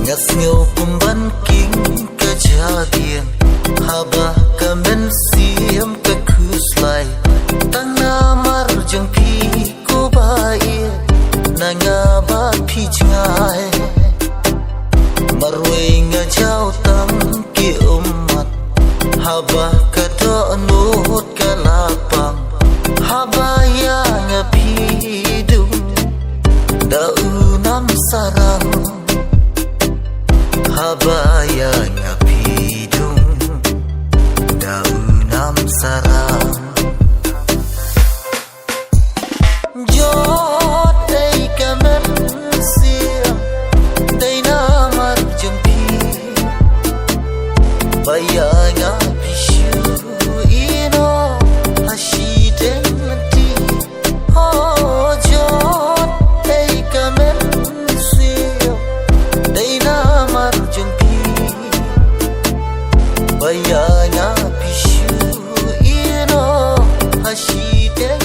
Ngasngau kumban king kejadian Habah kamen siam ke kuslai Tang namar jeng pi ko bai Nanga ba pi jngai Marwai ngajau tang ki umat Habah kata nut kalapang Habah ya ngapidung Daunam sarang Habaya ngapidung Daunam sarang Jod ay kamen siam Day namar jengpi Baya ngapisyu ino Hasideng mati Oh jod ay kamen siam Day namar jengpi Baya ngapisyu ino Hasideng